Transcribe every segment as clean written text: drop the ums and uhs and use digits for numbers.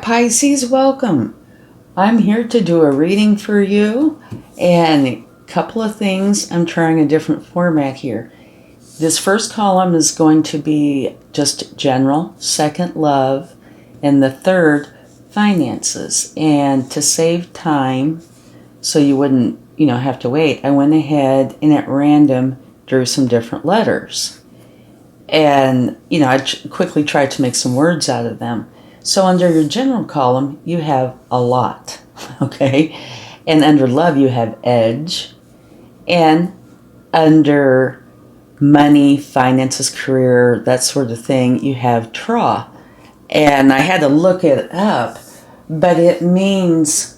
right, Pisces, welcome. I'm here to do a reading for you, and a couple of things. I'm trying a different format here. This first column is going to be just general, second, love, and the third, finances. And to save time, so you wouldn't, have to wait, I went ahead and at random drew some different letters. And, I quickly tried to make some words out of them. So under your general column, you have a lot, okay? And under love, you have edge. And under money, finances, career, that sort of thing, you have draw. And I had to look it up, but it means,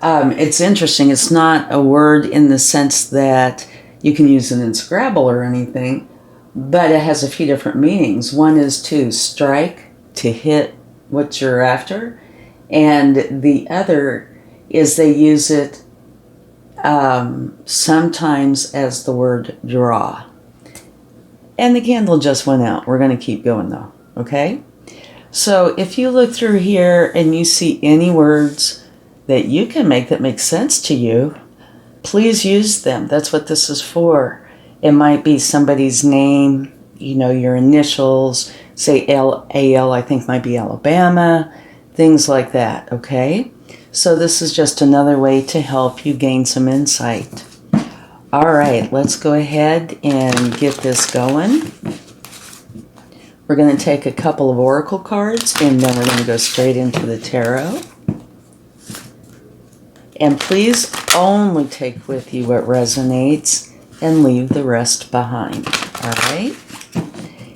it's interesting. It's not a word in the sense that you can use it in Scrabble or anything, but it has a few different meanings. One is to strike, to hit what you're after, and the other is they use it sometimes as the word draw. And the candle just went out. We're going to keep going though, okay? So if you look through here and you see any words that you can make that make sense to you, please use them. That's what this is for. It might be somebody's name, your initials, say AL, I think might be Alabama, things like that, okay? So this is just another way to help you gain some insight. All right, let's go ahead and get this going. We're going to take a couple of oracle cards, and then we're going to go straight into the tarot. And please only take with you what resonates and leave the rest behind, all right?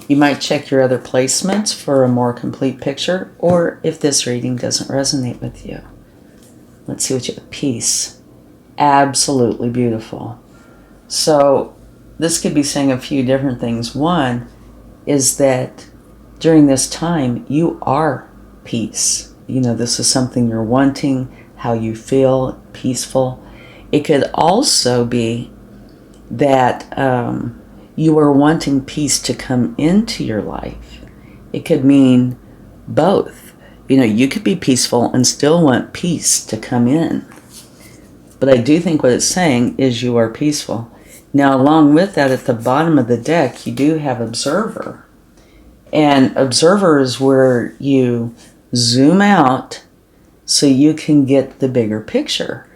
You might check your other placements for a more complete picture, or if this reading doesn't resonate with you. Let's see what you have. Peace. Absolutely beautiful. So this could be saying a few different things. One is that during this time, you are peace. This is something you're wanting, how you feel, peaceful. It could also be that you are wanting peace to come into your life. It could mean both. You could be peaceful and still want peace to come in. But I do think what it's saying is you are peaceful. Now, along with that, at the bottom of the deck, you do have observer. And observer is where you zoom out so you can get the bigger picture.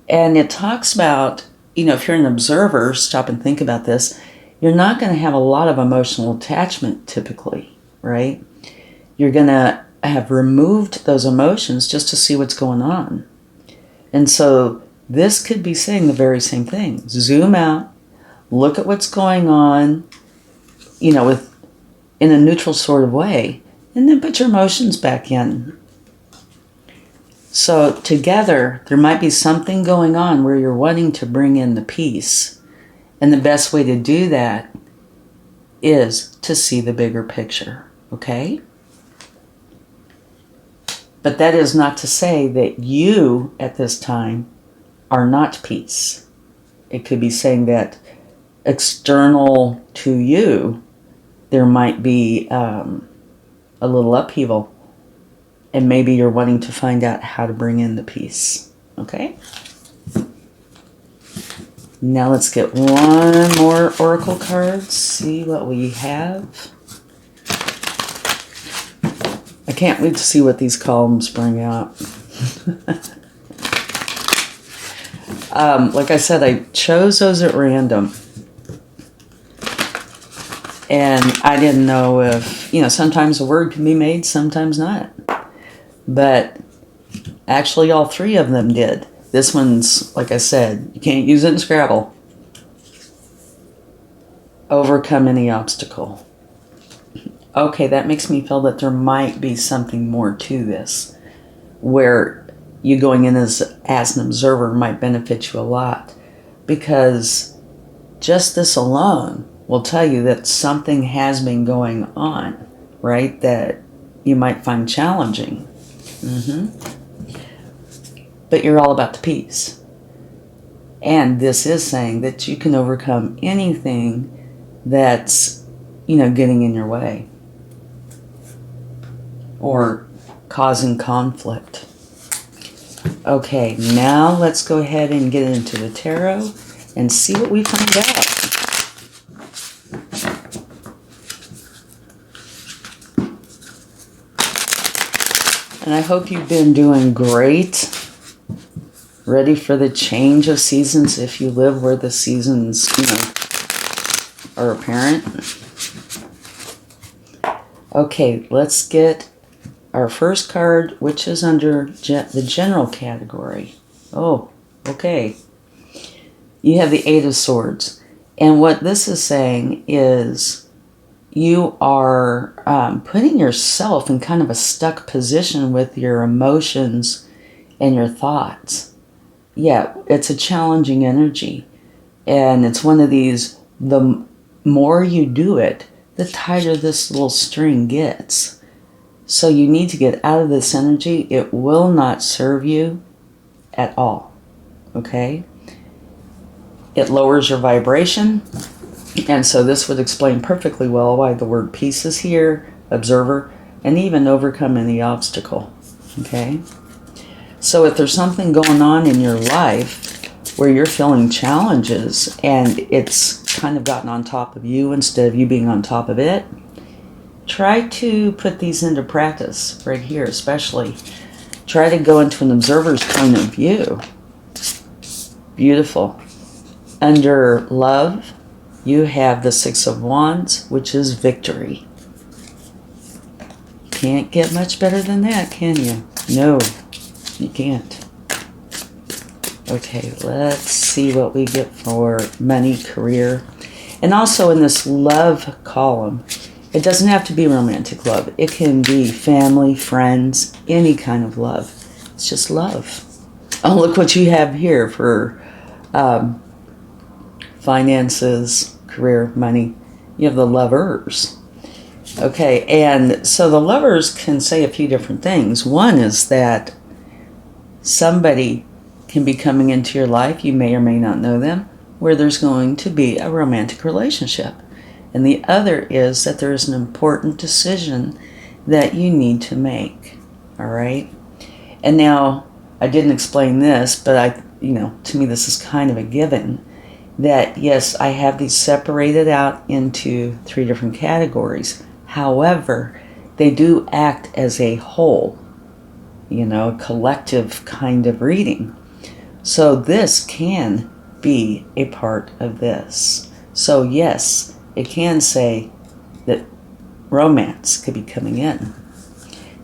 And it talks about, if you're an observer, stop and think about this, you're not going to have a lot of emotional attachment typically, right? You're going to have removed those emotions just to see what's going on. And so this could be saying the very same thing. Zoom out, look at what's going on, in a neutral sort of way, and then put your emotions back in. So together, there might be something going on where you're wanting to bring in the peace. And the best way to do that is to see the bigger picture, okay? But that is not to say that you, at this time, are not peace. It could be saying that external to you, there might be a little upheaval. And maybe you're wanting to find out how to bring in the peace, okay? Now let's get one more oracle card, see what we have. I can't wait to see what these columns bring out. Like I said, I chose those at random. And I didn't know if, sometimes a word can be made, sometimes not. But actually all three of them did. This one's, like I said, you can't use it in Scrabble. Overcome any obstacle. Okay, that makes me feel that there might be something more to this, where you going in as an observer might benefit you a lot, because just this alone will tell you that something has been going on, right, that you might find challenging. But you're all about the peace. And this is saying that you can overcome anything that's, getting in your way. Or causing conflict. Okay, now let's go ahead and get into the tarot and see what we find out. And I hope you've been doing great. Ready for the change of seasons if you live where the seasons, are apparent. Okay, let's get our first card, which is under the general category. Oh, okay. You have the Eight of Swords. And what this is saying is you are putting yourself in kind of a stuck position with your emotions and your thoughts. Yeah, it's a challenging energy. And it's one of these, the more you do it, the tighter this little string gets. So you need to get out of this energy. It will not serve you at all. Okay? It lowers your vibration. And so this would explain perfectly well why the word peace is here, observer, and even overcome any obstacle. Okay? So if there's something going on in your life where you're feeling challenges and it's kind of gotten on top of you instead of you being on top of it, try to put these into practice right here, especially. Try to go into an observer's point of view. Beautiful. Under love, you have the Six of Wands, which is victory. Can't get much better than that, can you? No, you can't. Okay, let's see what we get for money, career. And also in this love column, it doesn't have to be romantic love. It can be family, friends, any kind of love. It's just love. Oh, look what you have here for finances, career, money. You have the Lovers. Okay, and so the Lovers can say a few different things. One is that somebody can be coming into your life, you may or may not know them, where there's going to be a romantic relationship. And the other is that there is an important decision that you need to make. All right? And now, I didn't explain this, but to me this is kind of a given. That yes, I have these separated out into 3 different categories. However, they do act as a whole, a collective kind of reading. So this can be a part of this. So yes, it can say that romance could be coming in.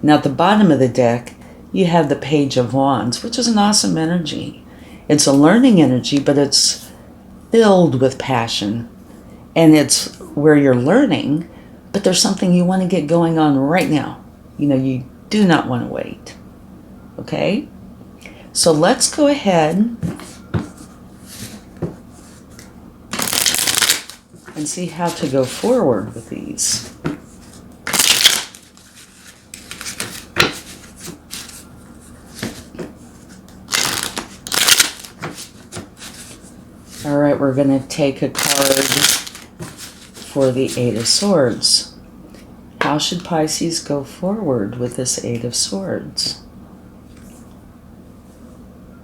Now at the bottom of the deck, you have the Page of Wands, which is an awesome energy. It's a learning energy, but it's filled with passion. And it's where you're learning, but there's something you want to get going on right now. You do not want to wait. Okay? So let's go ahead and see how to go forward with these. All right, we're going to take a card for the Eight of Swords. How should Pisces go forward with this Eight of Swords?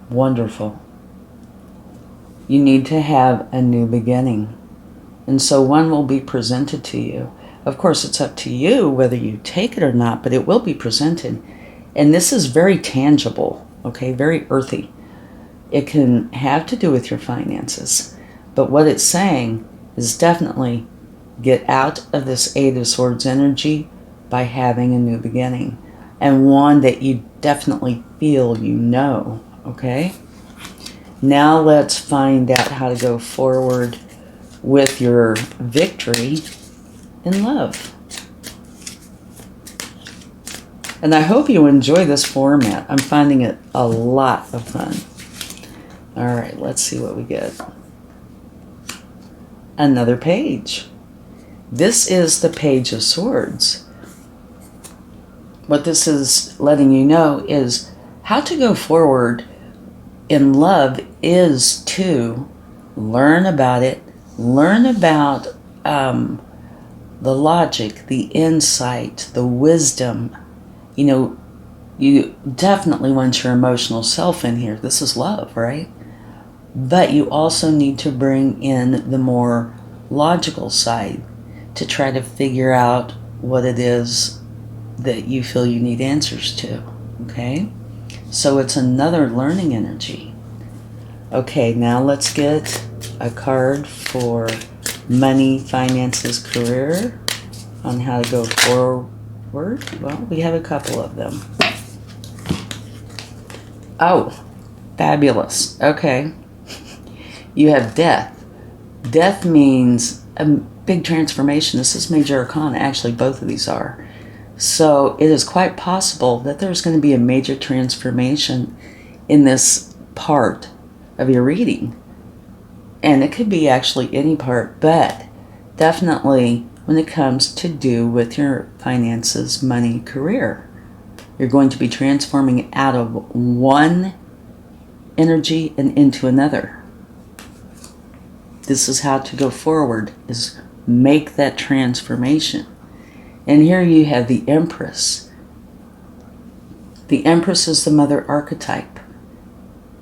Wonderful. You need to have a new beginning. And so one will be presented to you. Of course, it's up to you whether you take it or not, but it will be presented. And this is very tangible, okay, very earthy. It can have to do with your finances. But what it's saying is definitely get out of this Eight of Swords energy by having a new beginning. And one that you definitely feel okay? Now let's find out how to go forward with your victory in love. And I hope you enjoy this format. I'm finding it a lot of fun. All right, let's see what we get. Another page. This is the Page of Swords. What this is letting you know is how to go forward in love is to learn about it, learn about the logic, the insight, the wisdom, You definitely want your emotional self in here. This is love, right? But you also need to bring in the more logical side to try to figure out what it is that you feel you need answers to, okay? So it's another learning energy. Okay, now let's get a card for money, finances, career, on how to go forward. Well, we have a couple of them. Oh, fabulous. Okay. You have death. Death means a big transformation. This is major arcana. Actually, both of these are. So it is quite possible that there's going to be a major transformation in this part of your reading. And it could be actually any part, but definitely when it comes to do with your finances, money, career. You're going to be transforming out of one energy and into another. This is how to go forward, is make that transformation. And here you have the Empress. The Empress is the mother archetype.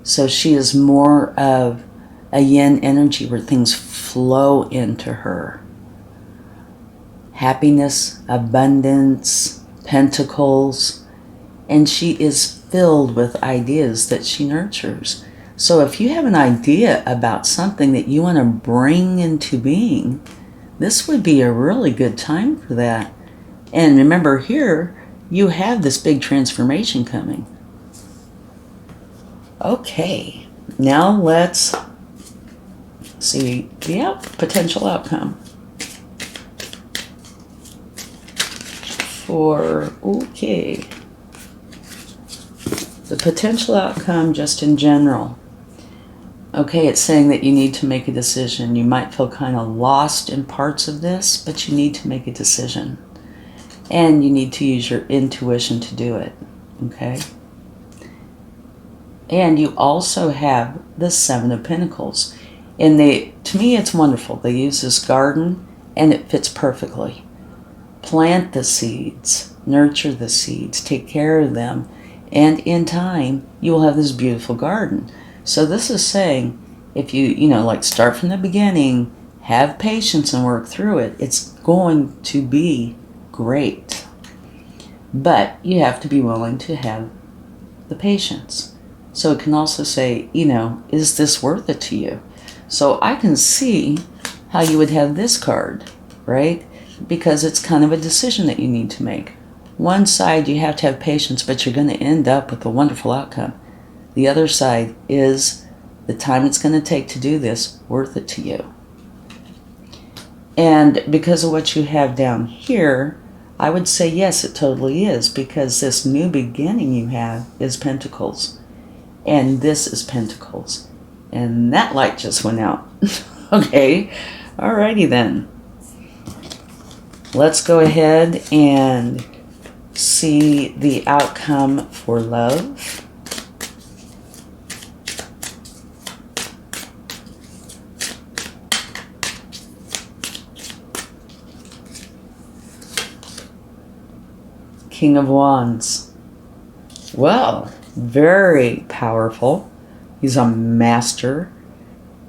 So she is more of a yin energy where things flow into her. Happiness, abundance, pentacles, and she is filled with ideas that she nurtures. So if you have an idea about something that you want to bring into being, this would be a really good time for that. And remember, here you have this big transformation coming. Okay, now let's see the potential outcome for, okay, the potential outcome just in general. Okay, it's saying that you need to make a decision. You might feel kind of lost in parts of this, but you need to make a decision. And you need to use your intuition to do it, okay? And you also have the Seven of Pentacles. And to me, it's wonderful. They use this garden, and it fits perfectly. Plant the seeds, nurture the seeds, take care of them, and in time, you will have this beautiful garden. So this is saying, if you like start from the beginning, have patience and work through it, it's going to be great. But you have to be willing to have the patience. So it can also say, is this worth it to you? So I can see how you would have this card, right? Because it's kind of a decision that you need to make. One side, you have to have patience, but you're going to end up with a wonderful outcome. The other side is the time it's going to take to do this worth it to you. And because of what you have down here, I would say yes, it totally is, because this new beginning you have is Pentacles. And this is Pentacles. And that light just went out. Okay, alrighty then. Let's go ahead and see the outcome for love. King of Wands. Well, very powerful. He's a master.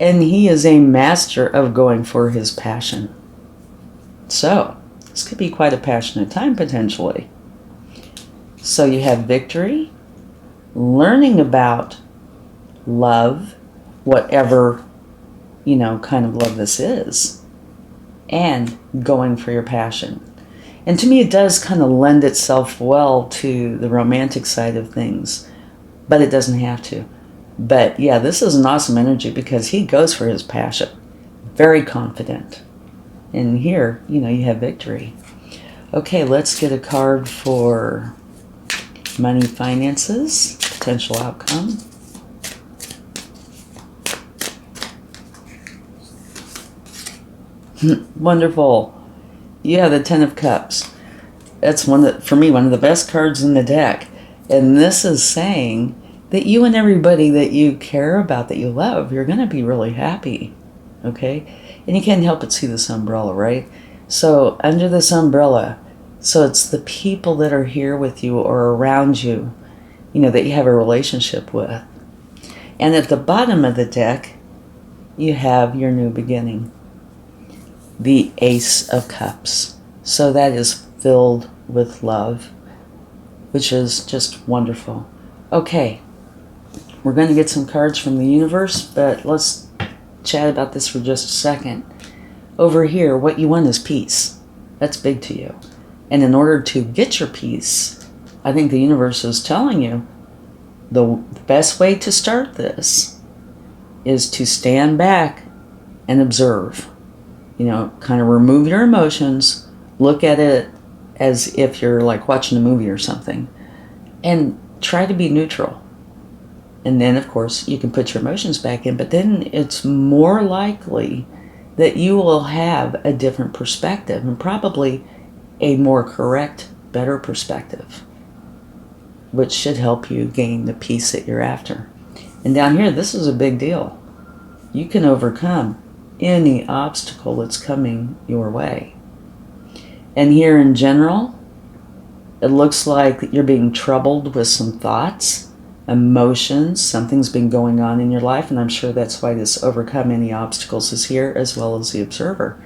And he is a master of going for his passion. So, this could be quite a passionate time potentially. So you have victory, learning about love, whatever, kind of love this is, and going for your passion. And to me, it does kind of lend itself well to the romantic side of things, but it doesn't have to. But yeah, this is an awesome energy because he goes for his passion. Very confident. And here, you have victory. Okay, let's get a card for money, finances, potential outcome. Wonderful. Yeah, the Ten of Cups. That's for me, one of the best cards in the deck. And this is saying that you and everybody that you care about, that you love, you're going to be really happy. Okay? And you can't help but see this umbrella, right? So under this umbrella, So it's the people that are here with you or around you, that you have a relationship with. And at the bottom of the deck, you have your new beginning, the Ace of Cups. So that is filled with love, which is just wonderful. Okay, we're going to get some cards from the universe, but let's chat about this for just a second. Over here, what you want is peace. That's big to you. And in order to get your peace, I think the universe is telling you the best way to start this is to stand back and observe. Kind of remove your emotions, look at it as if you're like watching a movie or something, and try to be neutral. And then, of course, you can put your emotions back in, but then it's more likely that you will have a different perspective and probably a more correct, better perspective, which should help you gain the peace that you're after. And down here, this is a big deal. You can overcome any obstacle that's coming your way. And here in general, it looks like you're being troubled with some thoughts, emotions, something's been going on in your life, and I'm sure that's why this overcome any obstacles is here, as well as the observer.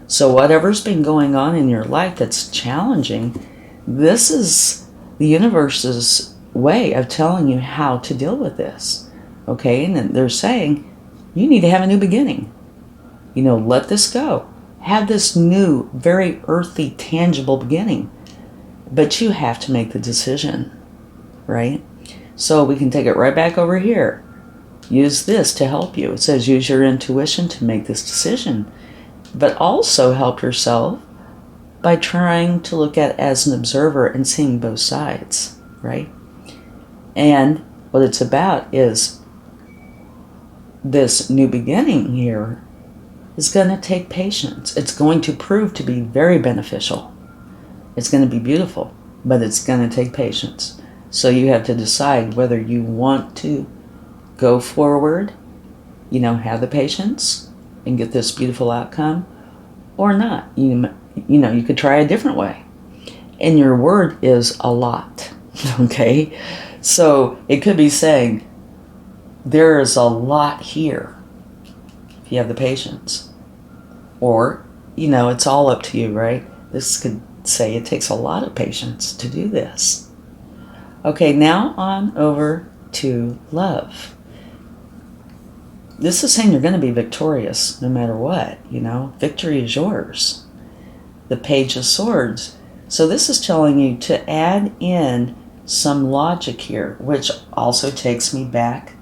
So whatever's been going on in your life that's challenging, this is the universe's way of telling you how to deal with this. Okay, and they're saying you need to have a new beginning. Let this go. Have this new, very earthy, tangible beginning. But you have to make the decision, right? So we can take it right back over here. Use this to help you. It says use your intuition to make this decision. But also help yourself by trying to look at it as an observer and seeing both sides, right? And what it's about is this new beginning here is going to take patience. It's going to prove to be very beneficial. It's going to be beautiful, but it's going to take patience. So you have to decide whether you want to go forward, have the patience and get this beautiful outcome, or not. You could try a different way. And your word is a lot, okay? So it could be saying, there is a lot here, if you have the patience. Or, it's all up to you, right? This could say it takes a lot of patience to do this. Okay, now on over to love. This is saying you're going to be victorious no matter what, Victory is yours. The Page of Swords. So this is telling you to add in some logic here, which also takes me back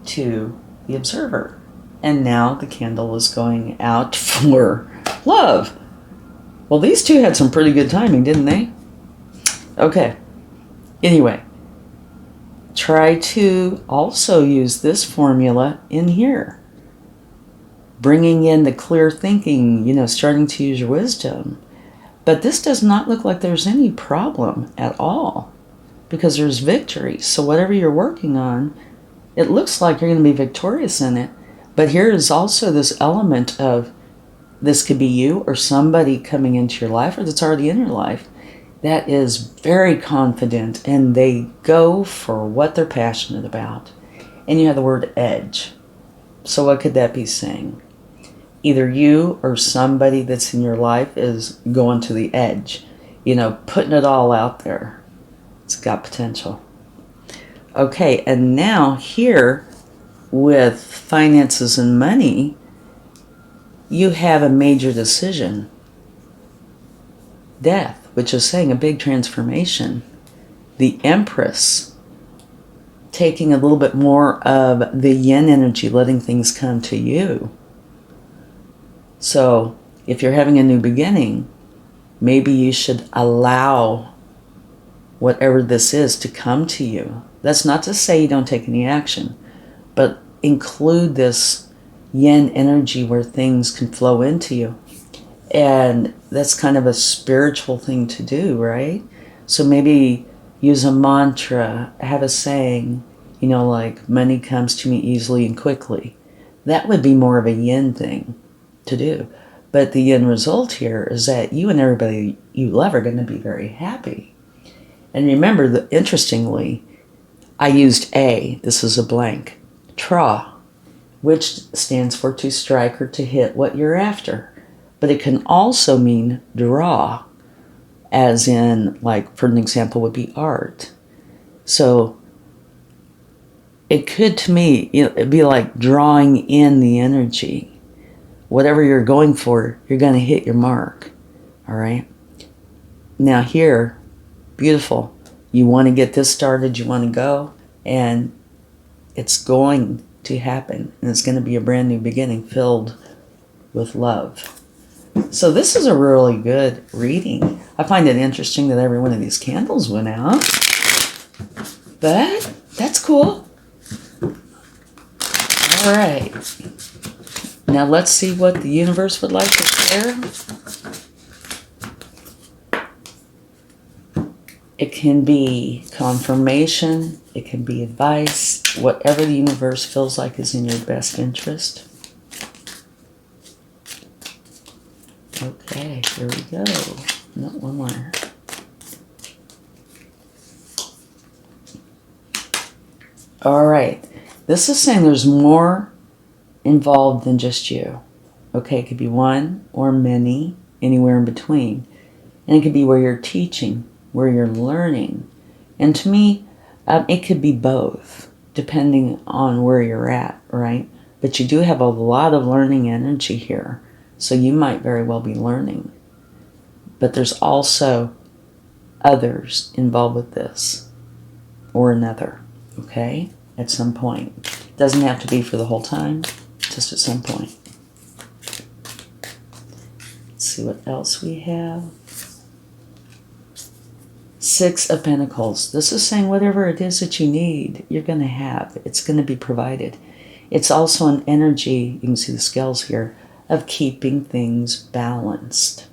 to the observer. And now the candle is going out for love. Well, these two had some pretty good timing, didn't they? Okay. Anyway, try to also use this formula in here. Bringing in the clear thinking, starting to use your wisdom. But this does not look like there's any problem at all, because there's victory. So whatever you're working on, it looks like you're going to be victorious in it. But here is also this element of this could be you or somebody coming into your life or that's already in your life that is very confident and they go for what they're passionate about. And you have the word edge. So what could that be saying? Either you or somebody that's in your life is going to the edge, putting it all out there. It's got potential. Okay, and now here with finances and money, you have a major decision. Death, which is saying a big transformation. The Empress, taking a little bit more of the yin energy, letting things come to you. So if you're having a new beginning, maybe you should allow whatever this is to come to you. That's not to say you don't take any action, but include this yin energy where things can flow into you. And that's kind of a spiritual thing to do, right? So maybe use a mantra, have a saying, like money comes to me easily and quickly. That would be more of a yin thing to do. But the end result here is that you and everybody you love are going to be very happy. And remember that, interestingly, I used A, this is a blank, tra, which stands for to strike or to hit what you're after. But it can also mean draw, as in, like, for an example, would be art. So it could, to me, it'd be like drawing in the energy. Whatever you're going for, you're going to hit your mark. All right? Now here, beautiful. You want to get this started, you want to go, and it's going to happen. And it's going to be a brand new beginning filled with love. So this is a really good reading. I find it interesting that every one of these candles went out. But that's cool. All right. Now let's see what the universe would like to share. It can be confirmation. It can be advice. Whatever the universe feels like is in your best interest. Okay, here we go. No, one more. All right. This is saying there's more involved than just you. Okay, it could be one or many, anywhere in between. And it could be where you're teaching, where you're learning. And to me, it could be both, depending on where you're at, right? But you do have a lot of learning energy here. So you might very well be learning. But there's also others involved with this or another, okay? At some point. Doesn't have to be for the whole time, just at some point. Let's see what else we have. 6 of Pentacles. This is saying whatever it is that you need, you're going to have. It's going to be provided. It's also an energy, you can see the scales here, of keeping things balanced.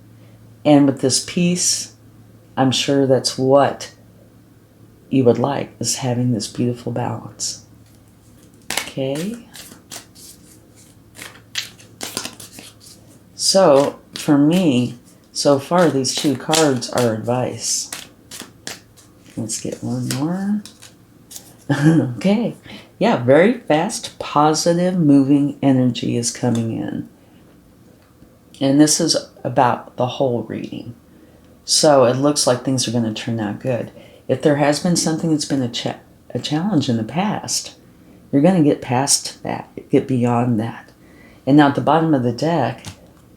And with this peace, I'm sure that's what you would like, is having this beautiful balance. Okay. So, for me, so far these 2 cards are advice. Let's get one more. Okay. Yeah, very fast, positive, moving energy is coming in. And this is about the whole reading. So it looks like things are going to turn out good. If there has been something that's been a challenge in the past, you're going to get past that, get beyond that. And now at the bottom of the deck,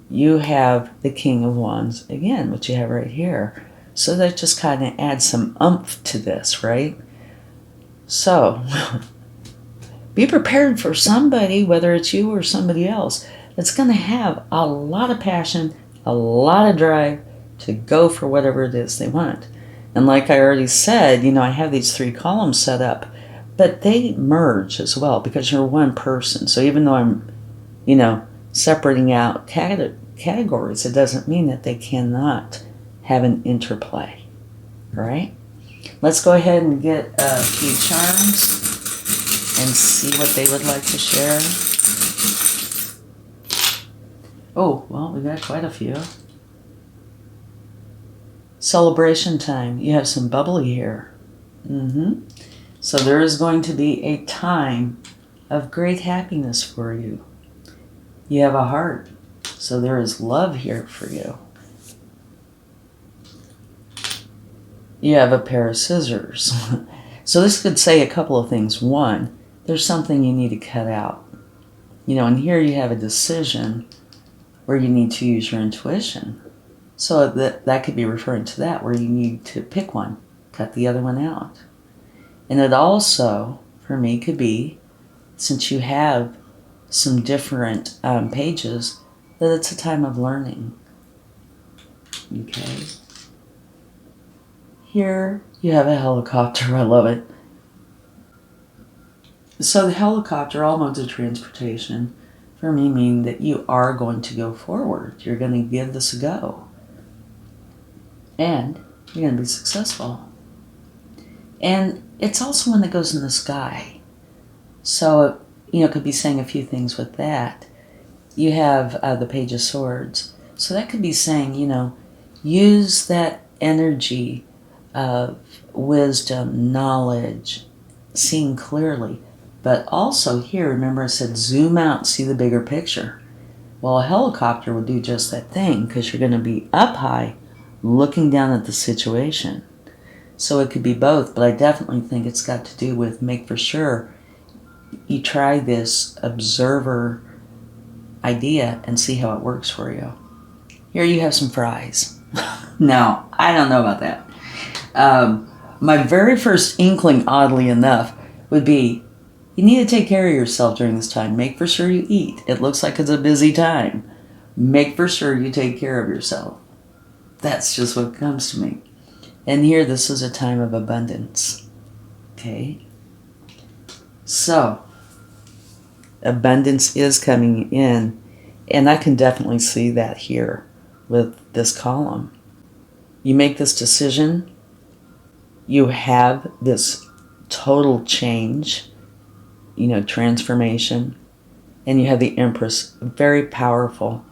you have the King of Wands again, which you have right here. So that just kind of adds some oomph to this, right? So be prepared for somebody, whether it's you or somebody else, that's going to have a lot of passion, a lot of drive to go for whatever it is they want. And like I already said, I have these 3 columns set up, but they merge as well because you're one person. So even though I'm, separating out categories, it doesn't mean that they cannot have an interplay. All right? Let's go ahead and get a few charms and see what they would like to share. Oh, well, we got quite a few. Celebration time. You have some bubbly here. So there is going to be a time of great happiness for you. You have a heart. So there is love here for you. You have a pair of scissors. So this could say a couple of things. One, there's something you need to cut out. And here you have a decision where you need to use your intuition. So that could be referring to that, where you need to pick one, cut the other one out. And it also, for me, could be, since you have some different pages, that it's a time of learning. Okay. Here you have a helicopter. I love it. So the helicopter, all modes of transportation, for me mean that you are going to go forward. You're going to give this a go. And you're going to be successful. And it's also one that goes in the sky. So, it could be saying a few things with that. You have the Page of Swords. So that could be saying, use that energy of wisdom, knowledge, seeing clearly. But also here, remember I said zoom out, see the bigger picture. Well, a helicopter would do just that thing because you're going to be up high looking down at the situation. So it could be both, but I definitely think it's got to do with make for sure you try this observer idea and see how it works for you. Here you have some fries. Now, I don't know about that. My very first inkling, oddly enough, would be you need to take care of yourself during this time. Make for sure you eat. It looks like it's a busy time. Make for sure you take care of yourself. That's just what comes to me. And here, this is a time of abundance. Okay? So, abundance is coming in. And I can definitely see that here with this column. You make this decision. You have this total change, transformation. And you have the Empress, very powerful.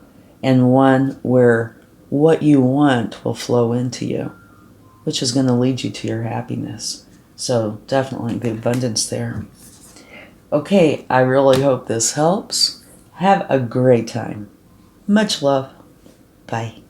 And one where what you want will flow into you, which is going to lead you to your happiness. So definitely the abundance there. Okay, I really hope this helps. Have a great time. Much love. Bye.